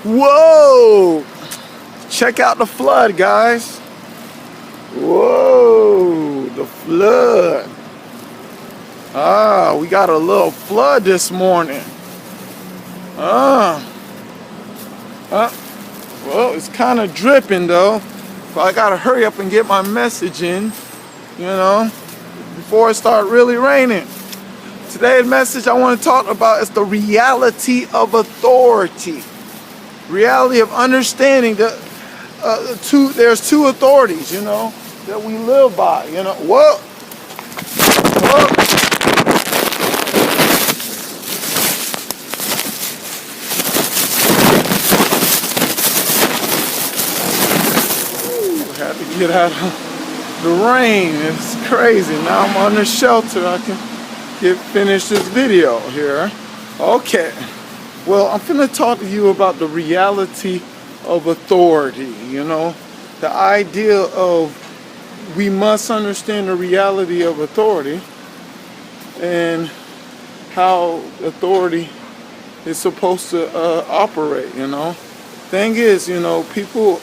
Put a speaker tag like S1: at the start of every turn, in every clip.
S1: Whoa! Check out the flood, guys. Whoa, the flood. We got a little flood this morning. Well, it's kind of dripping though. But I gotta hurry up and get my message in, before it starts really raining. Today's message I want to talk about is the reality of authority. Reality of understanding that there's two authorities, that we live by. Whoa. Had to get out of the rain. It's crazy. Now I'm under shelter. I can finish this video here. Okay. Well, I'm going to talk to you about the reality of authority. The idea of we must understand the reality of authority and how authority is supposed to operate. Thing is, people.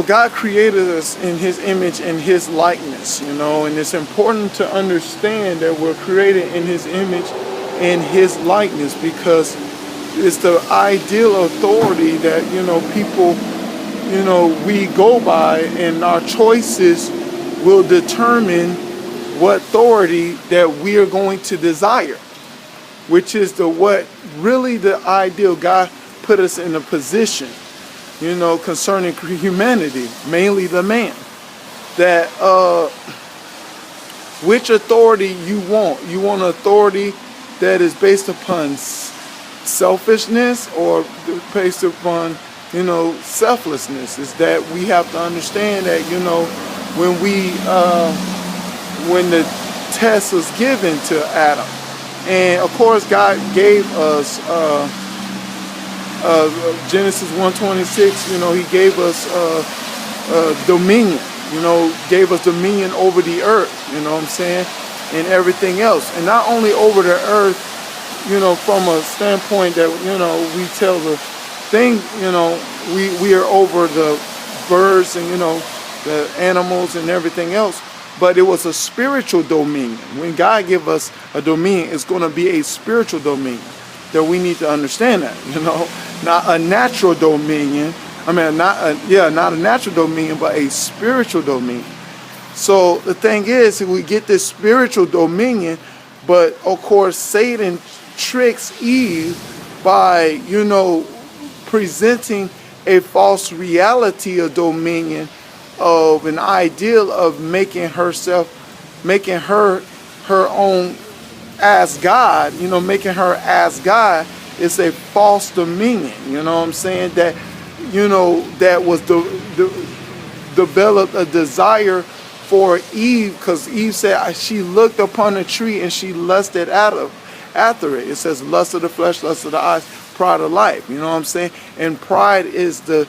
S1: God created us in His image and His likeness, and it's important to understand that we're created in His image and His likeness because it's the ideal authority that, people, we go by, and our choices will determine what authority that we are going to desire, which is what really the ideal. God put us in a position, concerning humanity, mainly the man, that which authority you want. You want an authority that is based upon selfishness or based upon, selflessness. Is that we have to understand that, when the test was given to Adam, and of course God gave us Genesis 1:26, He gave us dominion, gave us dominion over the earth, and everything else. And not only over the earth, from a standpoint that, we tell the thing, we are over the birds and, the animals and everything else, but it was a spiritual dominion. When God give us a dominion, it's going to be a spiritual dominion. That we need to understand that, not a natural dominion. Not a natural dominion, but a spiritual dominion. So the thing is, we get this spiritual dominion, but of course Satan tricks Eve by, presenting a false reality of dominion, of an ideal of making her own as God, making her as God is a false dominion, that, that was developed a desire for Eve, because Eve said she looked upon a tree and she lusted after it. It says lust of the flesh, lust of the eyes, pride of life, and pride is the,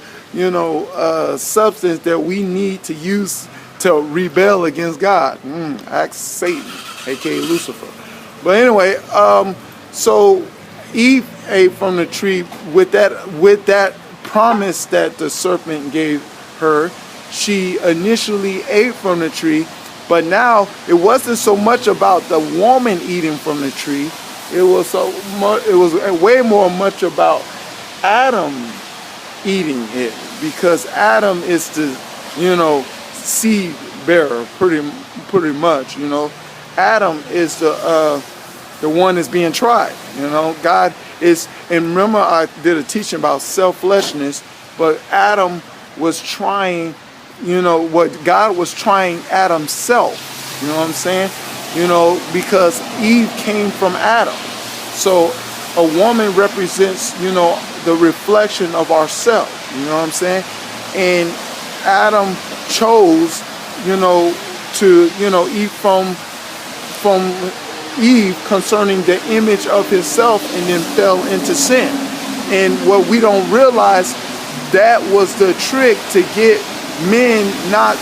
S1: substance that we need to use to rebel against God. Ask Satan, aka Lucifer. But anyway, so Eve ate from the tree with that promise that the serpent gave her. She initially ate from the tree, but now it wasn't so much about the woman eating from the tree. It was way more much about Adam eating it, because Adam is the, seed bearer, pretty much. Adam is the one that's being tried. God is, and remember I did a teaching about selflessness, but Adam was trying, what God was trying Adam's self. Because Eve came from Adam. So a woman represents, the reflection of ourselves. And Adam chose, to, eat from Eve concerning the image of himself, and then fell into sin. And what we don't realize, that was the trick to get men not,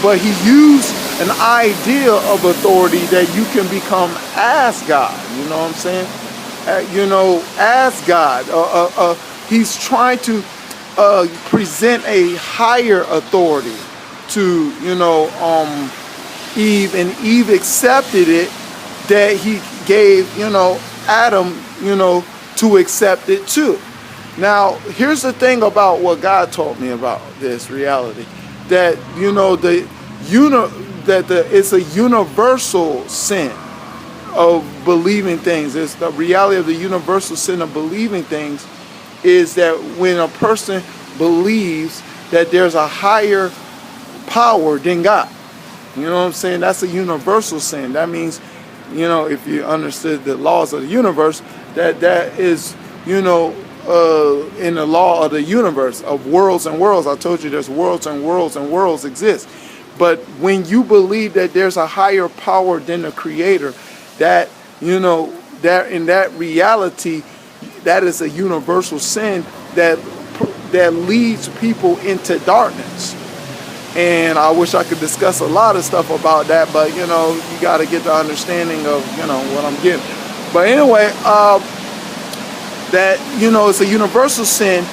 S1: but he used an idea of authority that you can become as God. as God. He's trying to present a higher authority to, Eve, and Eve accepted it, that he gave, Adam, to accept it too. Now, here's the thing about what God taught me about this reality, that, it's a universal sin of believing things. It's the reality of the universal sin of believing things is that when a person believes that there's a higher power than God, you know what I'm saying? That's a universal sin. That means, if you understood the laws of the universe, that is, in the law of the universe, of worlds and worlds. I told you there's worlds and worlds and worlds exist. But when you believe that there's a higher power than the Creator, that, that in that reality, that is a universal sin that leads people into darkness. And I wish I could discuss a lot of stuff about that, but you got to get the understanding of what I'm getting. But anyway, that it's a universal sin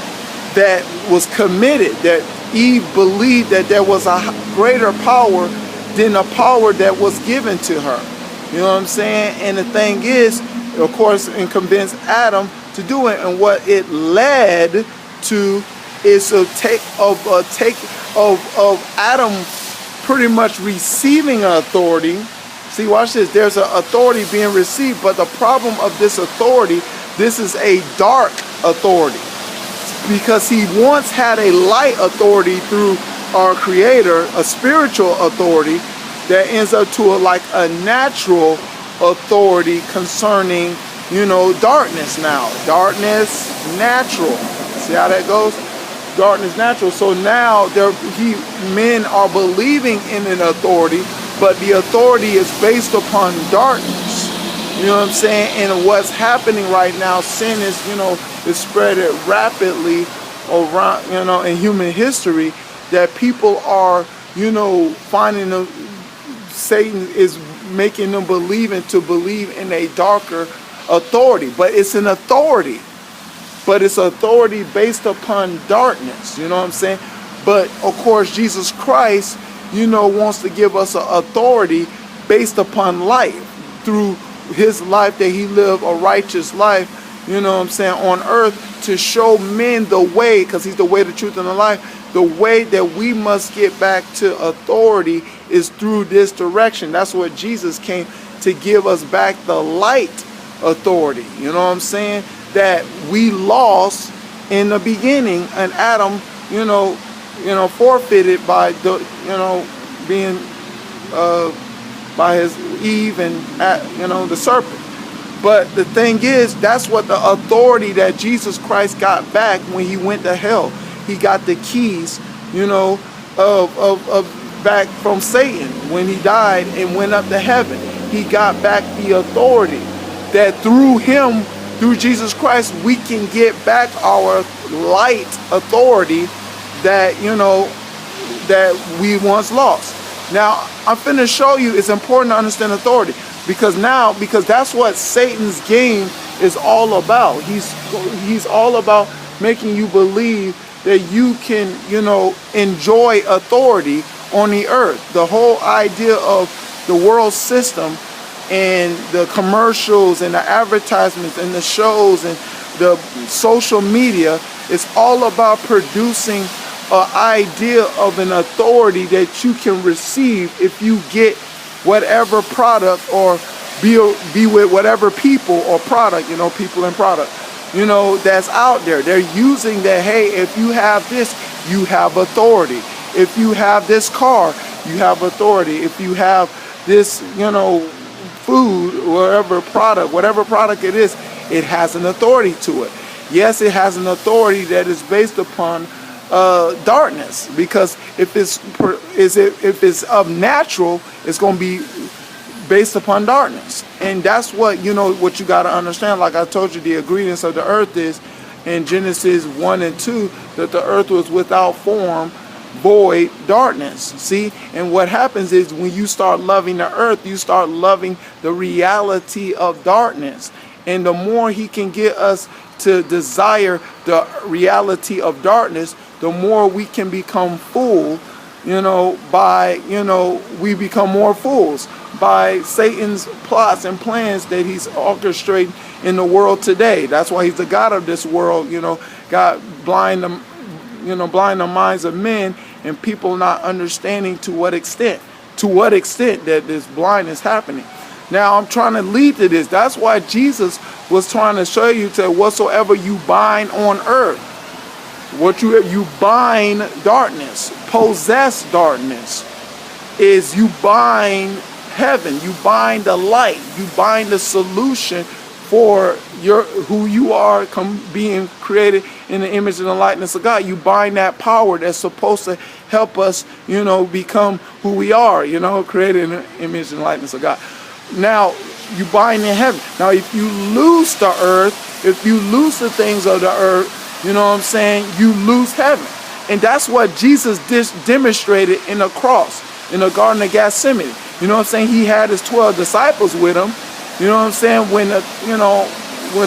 S1: that was committed, that Eve believed that there was a greater power than the power that was given to her. You know what I'm saying? And the thing is, of course, and convinced Adam to do it, and what it led to is a take of Adam pretty much receiving authority. See, watch this. There's an authority being received, but the problem of this authority, this is a dark authority, because he once had a light authority through our Creator, a spiritual authority that ends up to a natural authority concerning, darkness now. Darkness, natural. See how that goes? Darkness, natural. So now men are believing in an authority, but the authority is based upon darkness. You know what I'm saying? And what's happening right now, sin is, is spread rapidly around, in human history, that people are, finding Satan is making them believe in a darker authority. But it's an authority. But it's authority based upon darkness. You know what I'm saying? But, of course, Jesus Christ, wants to give us an authority based upon life through his life, that he lived a righteous life, on earth, to show men the way, because he's the way, the truth, and the life. The way that we must get back to authority is through this direction. That's what Jesus came to give us back, the light authority. You know what I'm saying? That we lost in the beginning, and Adam, forfeited by the, being by his Eve and the serpent. But the thing is, that's what the authority that Jesus Christ got back when he went to hell. He got the keys, of back from Satan when he died and went up to heaven. He got back the authority that through him, through Jesus Christ, we can get back our light authority that, that we once lost. Now, I'm finna show you it's important to understand authority, because that's what Satan's game is all about. He's all about making you believe that you can, enjoy authority on the earth. The whole idea of the world system and the commercials and the advertisements and the shows and the social media is all about producing an idea of an authority that you can receive if you get whatever product or be with whatever people or product, people and product, that's out there. They're using that, hey, if you have this, you have authority. If you have this car, you have authority. If you have this, food, whatever product it is, it has an authority to it. Yes, it has an authority that is based upon darkness, because if it's of natural, it's going to be based upon darkness. And that's what what you got to understand. Like I told you, the ingredients of the earth is in Genesis 1 and 2 that the earth was without form, void, darkness. See? And what happens is when you start loving the earth, you start loving the reality of darkness. And the more he can get us to desire the reality of darkness, the more we can become fooled, we become more fools by Satan's plots and plans that he's orchestrating in the world today. That's why he's the God of this world, God blind the minds of men, and people not understanding to what extent that this blindness is happening. Now I'm trying to lead to this. That's why Jesus was trying to show you that whatsoever you bind on earth, what you bind darkness, possess darkness, is you bind heaven, you bind the light, you bind the solution for who you are being created in the image and the likeness of God. You bind that power that's supposed to help us, become who we are, created in the image and likeness of God. Now, you bind in heaven. Now, if you lose the earth, if you lose the things of the earth, you lose heaven. And that's what Jesus demonstrated in the cross, in the Garden of Gethsemane. He had his 12 disciples with him. When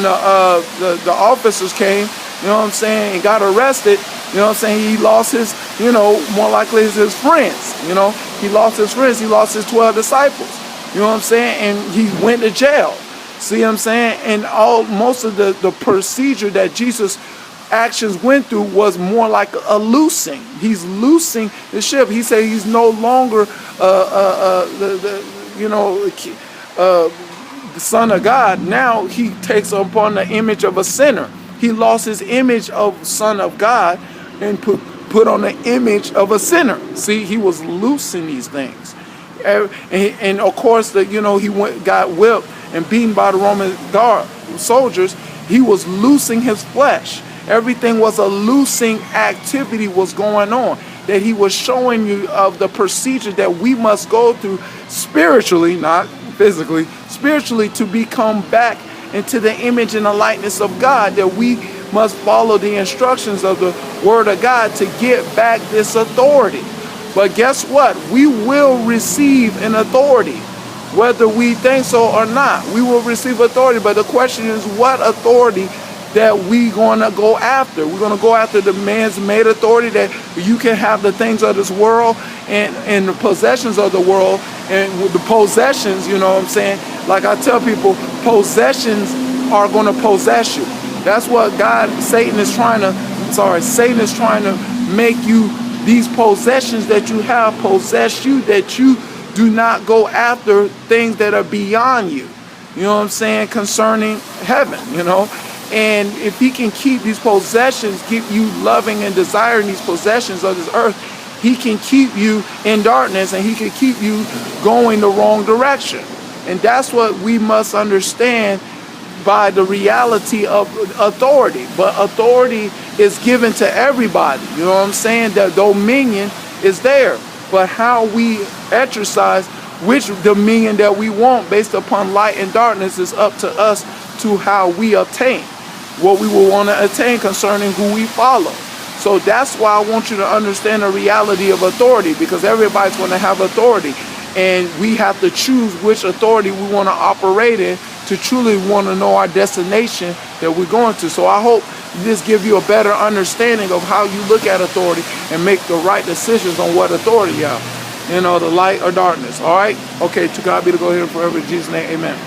S1: the officers came, and got arrested, he lost his, more likely his friends. He lost his friends, he lost his 12 disciples. And he went to jail. See what I'm saying? And most of the procedure that Jesus' actions went through was more like a loosing. He's loosing the ship. He said he's no longer the Son of God. Now he takes upon the image of a sinner. He lost his image of Son of God and put on the image of a sinner. See, he was loosing these things. And of course, he got whipped and beaten by the Roman guard soldiers. He was loosing his flesh. Everything was a loosing activity was going on, that he was showing you of the procedure that we must go through spiritually, not physically, spiritually, to become back into the image and the likeness of God, that we must follow the instructions of the Word of God to get back this authority. But guess what? We will receive an authority, whether we think so or not. We will receive authority, but the question is, what authority that we going to go after? We're going to go after the man's made authority, that you can have the things of this world and the possessions of the world, and with the possessions, like I tell people, possessions are going to possess you. That's what Satan is trying to make you, these possessions that you have possess you, that you do not go after things that are beyond you, concerning heaven, And if he can keep these possessions, keep you loving and desiring these possessions of this earth, he can keep you in darkness, and he can keep you going the wrong direction. And that's what we must understand by the reality of authority. But authority is given to everybody. The dominion is there. But how we exercise which dominion that we want based upon light and darkness is up to us, to how we obtain what we will want to attain concerning who we follow. So that's why I want you to understand the reality of authority, because everybody's going to have authority, and we have to choose which authority we want to operate in to truly want to know our destination that we're going to. So I hope this gives you a better understanding of how you look at authority and make the right decisions on what authority you have, the light or darkness. All right? Okay, to God be the glory here forever. In Jesus' name, amen.